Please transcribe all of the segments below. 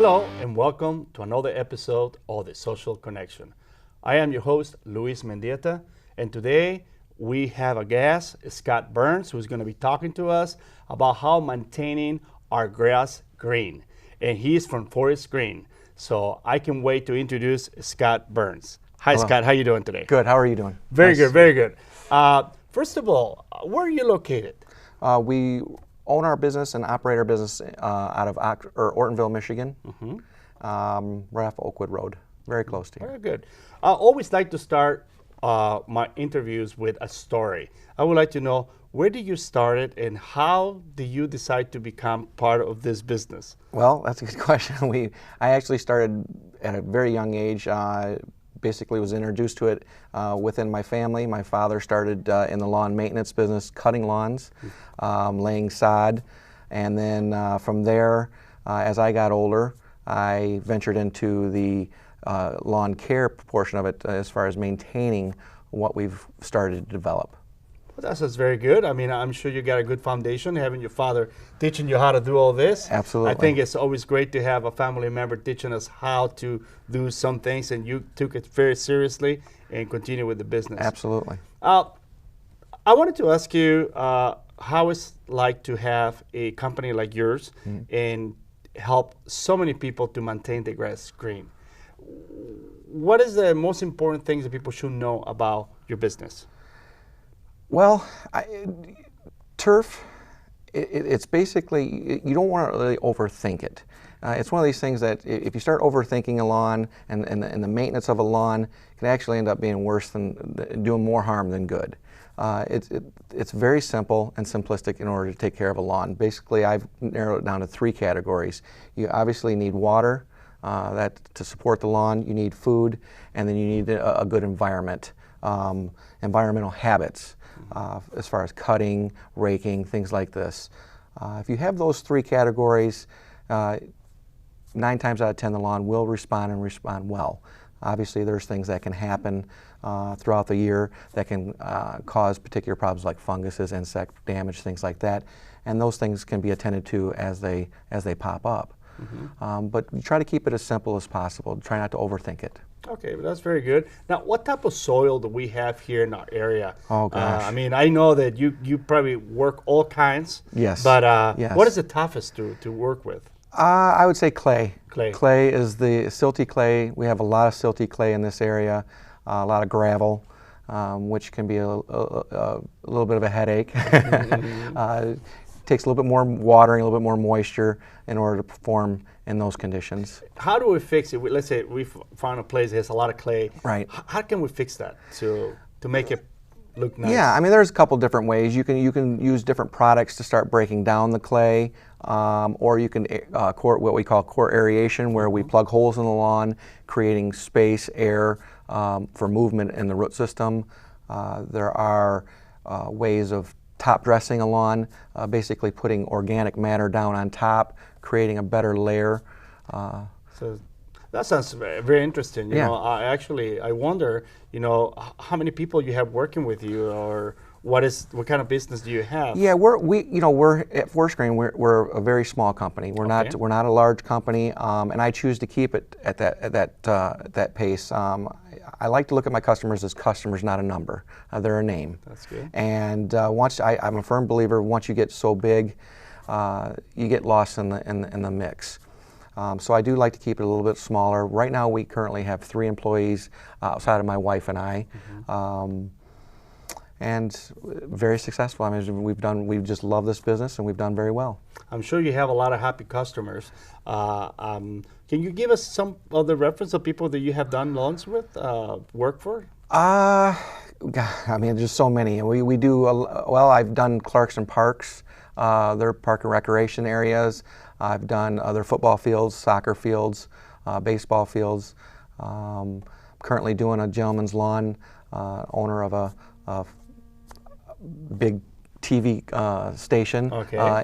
Hello and welcome to another episode of The Social Connection. I am your host, Luis Mendieta, and today we have a guest, Scott Burns, who's going to be talking to us about how maintaining our grass green. And he's from Forest Green. So I can wait to introduce Scott Burns. Hi, Hello. Scott. How you doing today? Good. How are you doing? Very Nice. good, very good. First of all, where are you located? We own our business and operate our business out of Ortonville, Michigan, right off Oakwood Road, very close to here. Very good. I always like to start my interviews with a story. I would like to know, where did you start it and how did you decide to become part of this business? Well, that's a good question. I actually started at a very young age. Basically was introduced to it within my family. My father started in the lawn maintenance business, cutting lawns, laying sod, and then from there, as I got older, I ventured into the lawn care portion of it as far as maintaining what we've started to develop. Well, that's very good. I mean, I'm sure you got a good foundation having your father teaching you how to do all this. Absolutely. I think it's always great to have a family member teaching us how to do some things, and you took it very seriously and continue with the business. Absolutely. I wanted to ask you how it's like to have a company like yours and help so many people to maintain the grass green. What is the most important things that people should know about your business? Well, turf, it's basically, you don't want to really overthink it. It's one of these things that if you start overthinking a lawn and the maintenance of a lawn can actually end up being worse than doing more harm than good. It's very simple and simplistic in order to take care of a lawn. Basically, I've narrowed it down to three categories. You obviously need water to support the lawn, you need food, and then you need a good environment, environmental habits. As far as cutting, raking, things like this. If you have those three categories, 9 times out of 10 the lawn will respond and respond well. Obviously there's things that can happen throughout the year that can cause particular problems like funguses, insect damage, things like that, and those things can be attended to as they pop up. But we try to keep it as simple as possible. Try not to overthink it. Okay, well, that's very good. Now, what type of soil do we have here in our area? Oh, gosh. I mean, I know that you probably work all kinds. Yes. But yes. What is the toughest to work with? I would say clay. Clay. Clay is the silty clay. We have a lot of silty clay in this area, a lot of gravel, which can be a little bit of a headache. Takes a little bit more watering, a little bit more moisture in order to perform in those conditions. How do we fix it? Let's say we found a place that has a lot of clay. Right. How can we fix that to make it look nice? Yeah, I mean, there's a couple different ways. You can use different products to start breaking down the clay, or you can what we call core aeration, where we plug holes in the lawn, creating space, air for movement in the root system. There are ways of top dressing a lawn, basically putting organic matter down on top, creating a better layer. So that sounds very interesting. You Yeah. know, I wonder, you know, how many people you have working with you, or what kind of business do you have? Yeah, we're at Forest Green. We're a very small company. We're not a large company, and I choose to keep it at that pace. I like to look at my customers as customers, not a number. They're a name. That's good. And I'm a firm believer. Once you get so big, you get lost in the mix. So I do like to keep it a little bit smaller. Right now, we currently have 3 employees outside of my wife and I. And very successful. I mean, we just love this business, and we've done very well. I'm sure you have a lot of happy customers. Can you give us some of the reference of people that you have done lawns with, work for? God, I mean, there's so many. We do, well, I've done Clarkson Parks, their park and recreation areas. I've done other football fields, soccer fields, baseball fields. Currently doing a gentleman's lawn, owner of a big TV station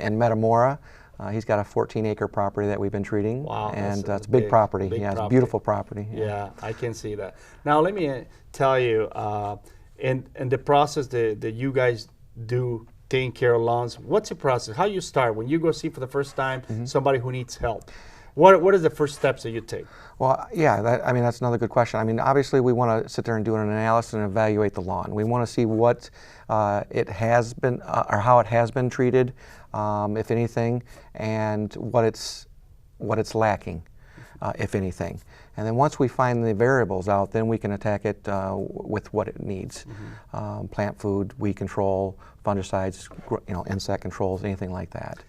in Metamora. He's got a 14-acre property that we've been treating. Wow, and it's a big property. Yeah, it's a beautiful property. Yeah, I can see that. Now, let me tell you, in the process that you guys do taking care of lawns, what's the process? How you start when you go see for the first time somebody who needs help? What is the first steps that you take? Well, yeah, I mean, that's another good question. I mean, obviously we want to sit there and do an analysis and evaluate the lawn. We want to see what it has been, or how it has been treated, if anything, and what it's lacking, if anything. And then once we find the variables out, then we can attack it with what it needs. Plant food, weed control, fungicides, insect controls, anything like that.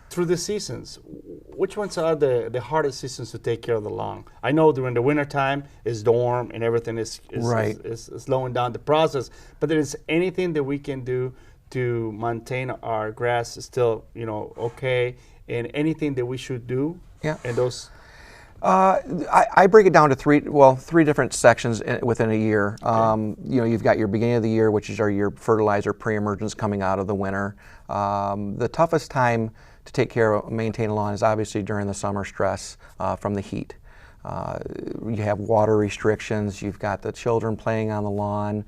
Through the seasons, which ones are the hardest seasons to take care of the lawn? I know during the winter time it's warm and everything is slowing down the process, but there is anything that we can do to maintain our grass still, okay, and anything that we should do? Yeah. And those. I break it down to three different sections within a year. Okay. You've got your beginning of the year, which is your fertilizer pre-emergence coming out of the winter. The toughest time to take care of, maintain a lawn is obviously during the summer stress from the heat. You have water restrictions, you've got the children playing on the lawn,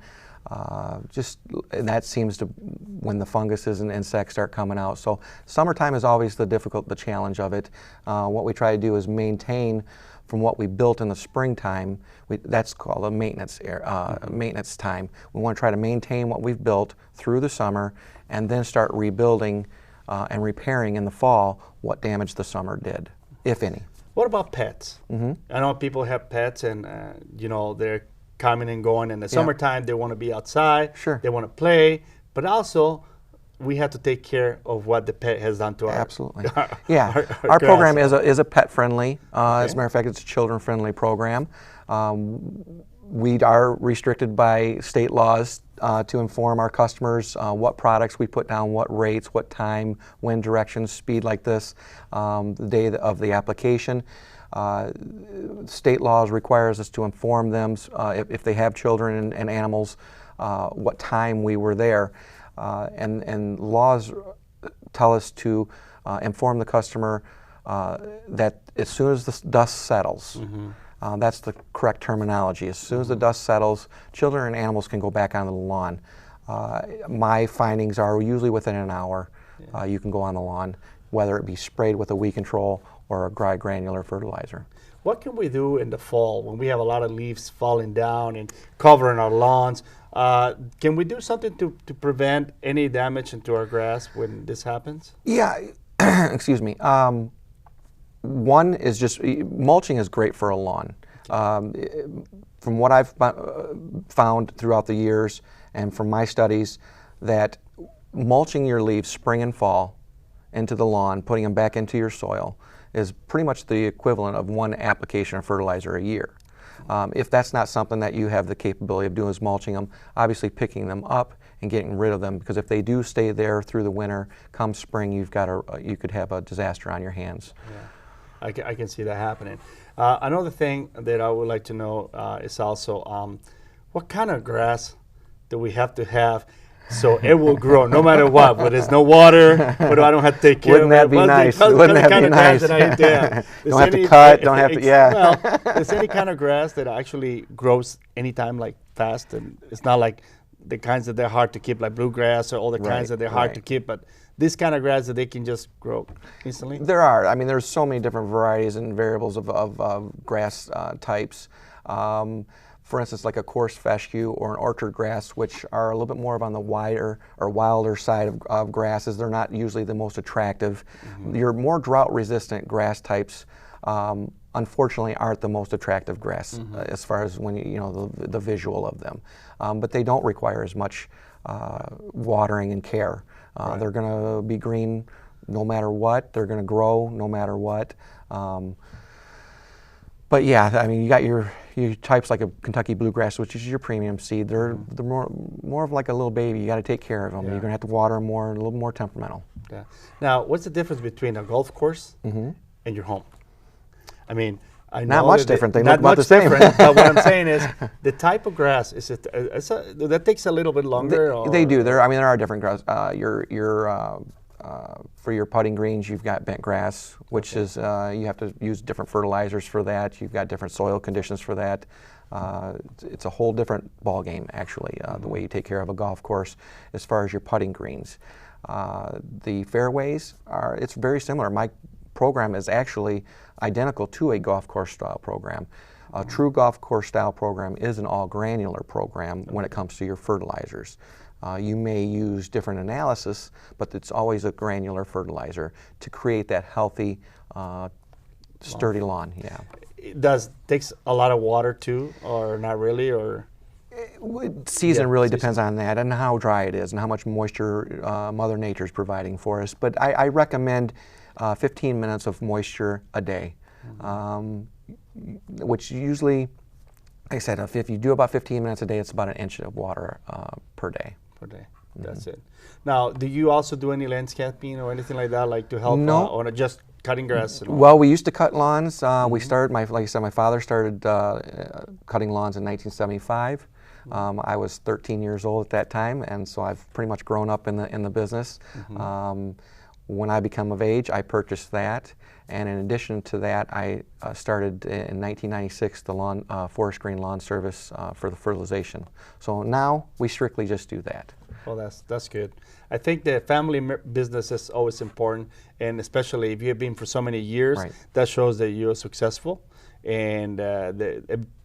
and that seems to when the funguses and insects start coming out. So summertime is always the challenge of it. What we try to do is maintain from what we built in the springtime. That's called a maintenance time. We want to try to maintain what we've built through the summer and then start rebuilding and repairing in the fall what damage the summer did, if any. What about pets? I know people have pets and they're coming and going. In the summertime, they want to be outside. Sure. They want to play, but also we have to take care of what the pet has done to us. Absolutely. Our program is a pet friendly. As a matter of fact, it's a children friendly program. We are restricted by state laws to inform our customers what products we put down, what rates, what time, wind directions, speed like this, the day of the application. State laws requires us to inform them if they have children and animals what time we were there, and laws tell us to inform the customer that as soon as the dust settles, that's the correct terminology. As soon as the dust settles, children and animals can go back onto the lawn. My findings are usually within an hour you can go on the lawn, whether it be sprayed with a weed control or a dry granular fertilizer. What can we do in the fall when we have a lot of leaves falling down and covering our lawns? Can we do something to prevent any damage into our grass when this happens? Yeah, excuse me. One is just mulching is great for a lawn. From what I've found throughout the years and from my studies, that mulching your leaves spring and fall into the lawn, putting them back into your soil, is pretty much the equivalent of one application of fertilizer a year. If that's not something that you have the capability of doing, is mulching them, obviously picking them up and getting rid of them, because if they do stay there through the winter, come spring, you could have a disaster on your hands. Yeah. I can see that happening. Another thing that I would like to know is also what kind of grass do we have to have so it will grow no matter what? But there's no water, but I don't have to take care Wouldn't of it. Wouldn't that be nice? Don't have to cut, don't have to, yeah. Well, is any kind of grass that actually grows anytime like fast, and it's not like the kinds that they're hard to keep, like bluegrass or all the kinds that they're hard to keep, but this kind of grass that they can just grow instantly? There are. I mean, there's so many different varieties and variables of grass types. For instance, like a coarse fescue or an orchard grass, which are a little bit more on the wider or wilder side of grasses. They're not usually the most attractive. Your more drought-resistant grass types, unfortunately, aren't the most attractive grass as far as when the visual of them. But they don't require as much watering and care. They're going to be green no matter what. They're going to grow no matter what. But yeah, I mean, you got your types like a Kentucky bluegrass, which is your premium seed. They're more of like a little baby. You got to take care of them. You're going to have to water them more, a little more temperamental. Yeah. Now, what's the difference between a golf course and your home? I mean, I know not much different. They look about the same. But what I'm saying is, the type of grass that takes a little bit longer. They do. There are different grass. For your putting greens, you've got bent grass, which is you have to use different fertilizers for that. You've got different soil conditions for that. It's a whole different ball game, actually, the way you take care of a golf course as far as your putting greens. The fairways it's very similar. My program is actually identical to a golf course style program. A true golf course style program is an all granular program when it comes to your fertilizers. You may use different analysis, but it's always a granular fertilizer to create that healthy, sturdy lawn. Yeah. It takes a lot of water too, or not really, or? Season really depends on that and how dry it is and how much moisture Mother Nature is providing for us. But I recommend 15 minutes of moisture a day, which usually, like I said, if you do about 15 minutes a day, it's about an inch of water per day. Per day, that's it. Now, do you also do any landscaping or anything like that, like to help or just cutting grass? Well, we used to cut lawns. We started, like I said, my father started cutting lawns in 1975. I was 13 years old at that time, and so I've pretty much grown up in the business. When I became of age, I purchased that, and in addition to that, I started in 1996 the forest green lawn service for the fertilization. So now we strictly just do that. Well, that's good. I think the family business is always important, and especially if you've been for so many years, that shows that you're successful. And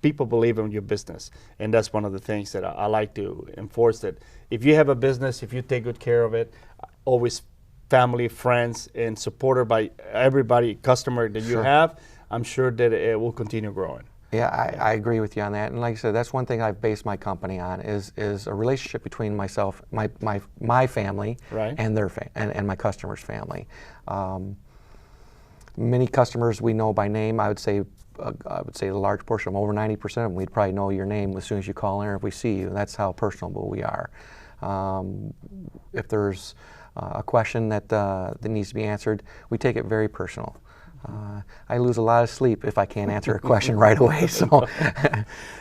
people believe in your business, and that's one of the things that I like to enforce, that if you have a business, if you take good care of it, always family, friends, and supported by everybody, customer that you have, I'm sure that it will continue growing. Yeah, I agree with you on that. And like I said, that's one thing I've based my company on is a relationship between myself, my family, and their and my customers' family. Many customers we know by name. I would say a large portion of them, over 90% of them, we'd probably know your name as soon as you call in or if we see you. That's how personable we are. If there's a question that needs to be answered, we take it very personal. I lose a lot of sleep if I can't answer a question right away. So,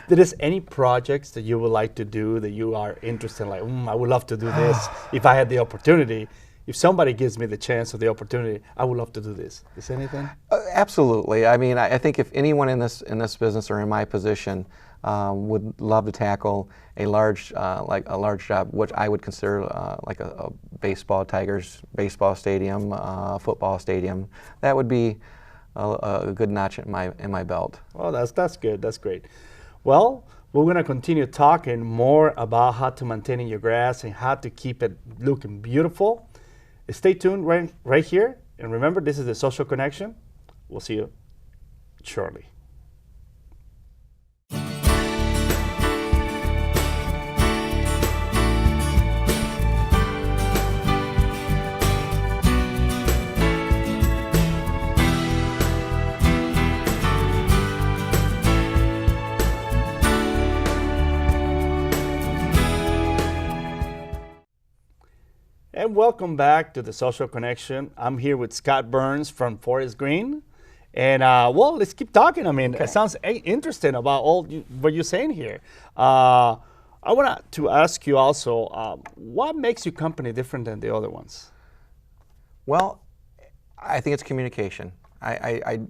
there is any projects that you would like to do that you are interested in, like, I would love to do this if I had the opportunity? If somebody gives me the chance or the opportunity, I would love to do this. Is anything? Absolutely. I mean, I think if anyone in this business or in my position would love to tackle a large job, which I would consider like a Tigers baseball stadium, football stadium, that would be a good notch in my belt. Well, that's good. That's great. Well, we're going to continue talking more about how to maintain your grass and how to keep it looking beautiful. Stay tuned right here, and remember, this is the Social Connection. We'll see you shortly. And welcome back to the Social Connection. I'm here with Scott Burns from Forest Green. And well, let's keep talking. I mean, it sounds interesting about what you're saying here. I want to ask you also, what makes your company different than the other ones? Well, I think it's communication. I'm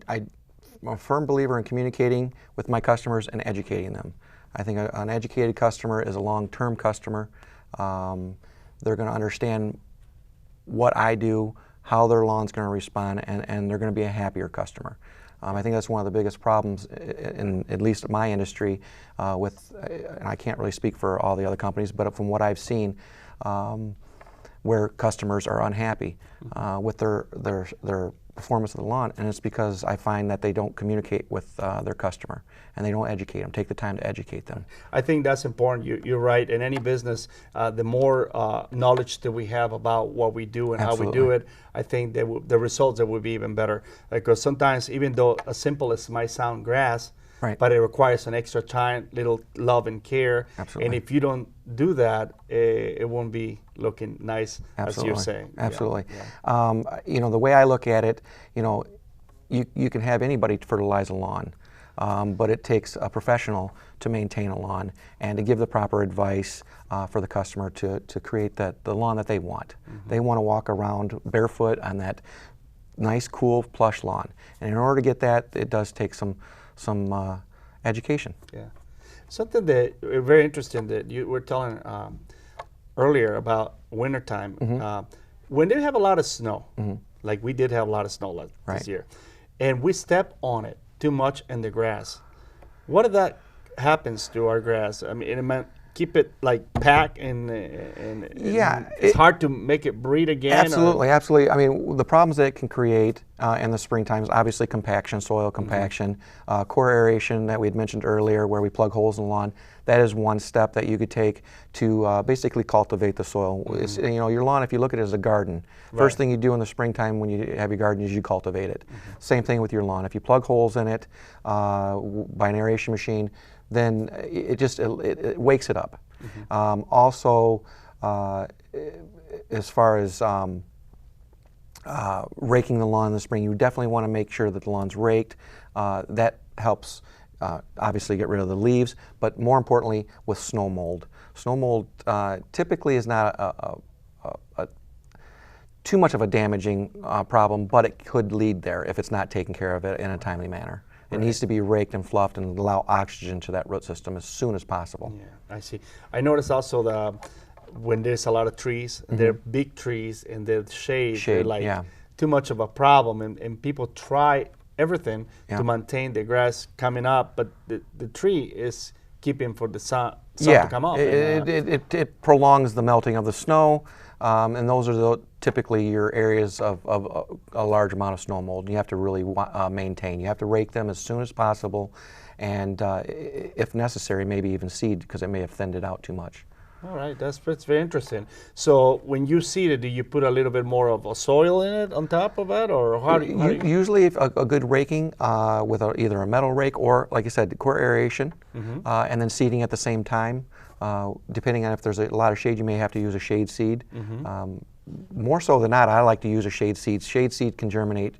a firm believer in communicating with my customers and educating them. I think an educated customer is a long-term customer. They're going to understand what I do, how their lawn's going to respond, and they're going to be a happier customer. I think that's one of the biggest problems in at least my industry and I can't really speak for all the other companies, but from what I've seen, where customers are unhappy with their performance of the lawn, and it's because I find that they don't communicate with their customer and they don't educate them, take the time to educate them. I think that's important. You're right. In any business, the more knowledge that we have about what we do and how we do it, I think the results will be even better. Because sometimes, even though as simple as might sound grass, but it requires an extra time, little love and care. And if you don't do that, it won't be looking nice, as you're saying. Absolutely. You know, the way I look at it, you know, you can have anybody fertilize a lawn, but it takes a professional to maintain a lawn and to give the proper advice for the customer to create the lawn that they want. They want to walk around barefoot on that nice, cool, plush lawn. And in order to get that, it does take some education. Yeah. Something that very interesting that you were telling earlier about wintertime. When they have a lot of snow, like we did have a lot of snow this Right. year, and we step on it too much in the grass, what if that happens to our grass? I mean, it might keep it like packed and Yeah, it's hard to make it breathe again. Absolutely, absolutely. I mean, the problems that it can create in the springtime is obviously compaction, soil compaction, core aeration that we had mentioned earlier, where we plug holes in the lawn. That is one step that you could take to basically cultivate the soil. It's, you know, your lawn, if you look at it as a garden, first thing you do in the springtime when you have your garden is you cultivate it. Same thing with your lawn. If you plug holes in it by an aeration machine, then it wakes it up. Also, as far as raking the lawn in the spring, you definitely want to make sure that the lawn's raked. That helps obviously get rid of the leaves, but more importantly with snow mold. Snow mold typically is not too much of a damaging problem, but it could lead there if it's not taken care of it in a timely manner. It needs to be raked and fluffed and allow oxygen to that root system as soon as possible. Yeah, I see. I noticed also that when there's a lot of trees, they're big trees and they're shade, they're like too much of a problem, and people try everything to maintain the grass coming up, but the tree is keeping for the sun to come up. It prolongs the melting of the snow, and those are typically your areas of a large amount of snow mold. You have to really maintain. You have to rake them as soon as possible, and if necessary, maybe even seed, because it may have thinned it out too much. All right, that's very interesting. So when you seed it, do you put a little bit more of a soil in it on top of it, or how do you usually a good raking with either a metal rake or, like I said, core aeration, and then seeding at the same time. Depending on if there's a lot of shade, you may have to use a shade seed. More so than not, I like to use a shade seed. Shade seed can germinate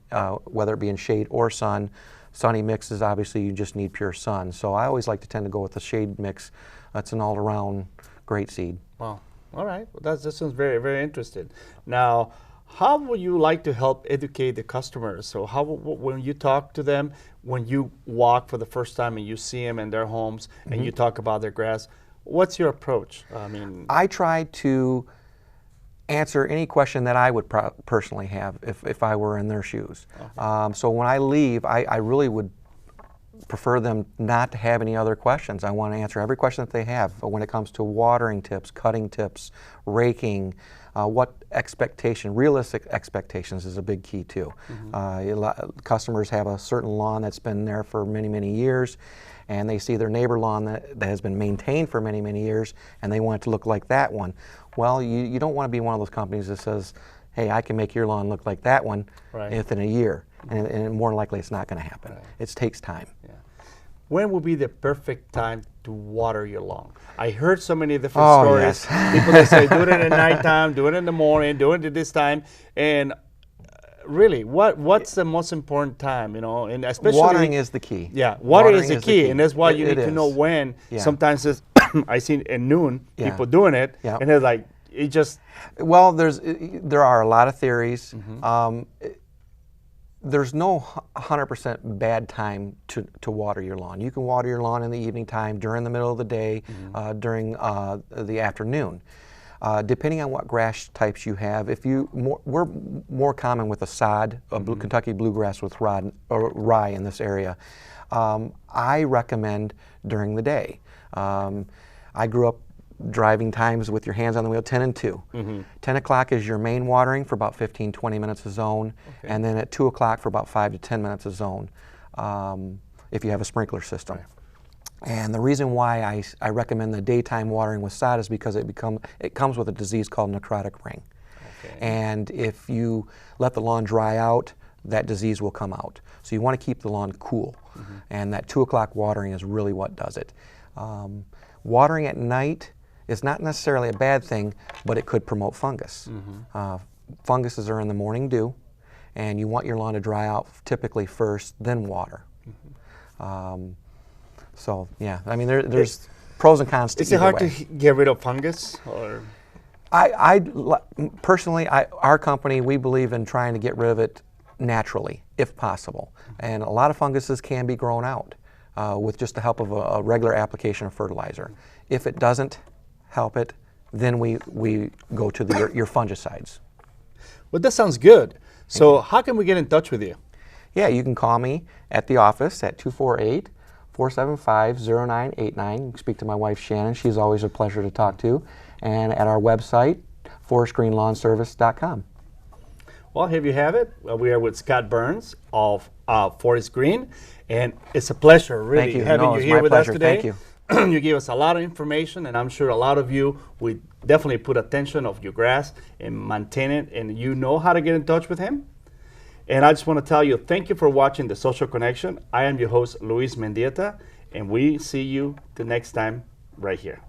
whether it be in shade or sun. Sunny mixes, obviously, you just need pure sun. So I always like to tend to go with the shade mix. That's an all-around great seed. Wow. All right. Well, that sounds very, very interesting. Now, how would you like to help educate the customers? So when you talk to them, when you walk for the first time and you see them in their homes and you talk about their grass, what's your approach? I mean, I try to answer any question that I would personally have if I were in their shoes. Okay. So when I leave, I really would prefer them not to have any other questions. I want to answer every question that they have when it comes to watering tips, cutting tips, raking, what realistic expectations is a big key too. Customers have a certain lawn that's been there for many, many years, and they see their neighbor lawn that has been maintained for many, many years, and they want it to look like that one. Well, you don't want to be one of those companies that says, hey, I can make your lawn look like that one within a year. And more likely it's not going to happen. It takes time. Yeah. When would be the perfect time to water your lawn? I heard so many different stories. Yes. People that say do it at nighttime, do it in the morning, do it at this time. And really, what's the most important time? You know, and especially watering is the key. Yeah, watering is the key, and that's why you need to know when. Yeah. Sometimes it's I see at noon people doing it, and they're like, it just. Well, there are a lot of theories. There's no 100% bad time to water your lawn. You can water your lawn in the evening time, during the middle of the day, during the afternoon. Depending on what grass types you have, we're more common with a sod, Kentucky bluegrass with rye in this area. I recommend during the day. I grew up driving times with your hands on the wheel, 10 and 2. 10 o'clock is your main watering for about 15-20 minutes a zone, and then at 2 o'clock for about 5 to 10 minutes a zone if you have a sprinkler system. And the reason why I recommend the daytime watering with sod is because it comes with a disease called necrotic ring. And if you let the lawn dry out, that disease will come out. So you want to keep the lawn cool, and that 2 o'clock watering is really what does it. Watering at night is not necessarily a bad thing, but it could promote fungus. Funguses are in the morning dew, and you want your lawn to dry out typically first, then water. So yeah, I mean there's pros and cons to either way. Is it hard to get rid of fungus? Or? Personally, our company, we believe in trying to get rid of it naturally, if possible. And a lot of funguses can be grown out with just the help of a regular application of fertilizer. If it doesn't help it, then we go to your fungicides. Well, that sounds good. So how can we get in touch with you? Yeah, you can call me at the office at 248-475-0989. You can speak to my wife, Shannon. She's always a pleasure to talk to. And at our website, forestgreenlawnservice.com. Well, here you have it. We are with Scott Burns of Forest Green, and it's a pleasure, really, Thank you. having No, you it's here my with pleasure. us today. Thank you. You gave us a lot of information, and I'm sure a lot of you will definitely put attention of your grass and maintain it, and you know how to get in touch with him. And I just want to tell you, thank you for watching The Social Connection. I am your host, Luis Mendieta, and we see you the next time right here.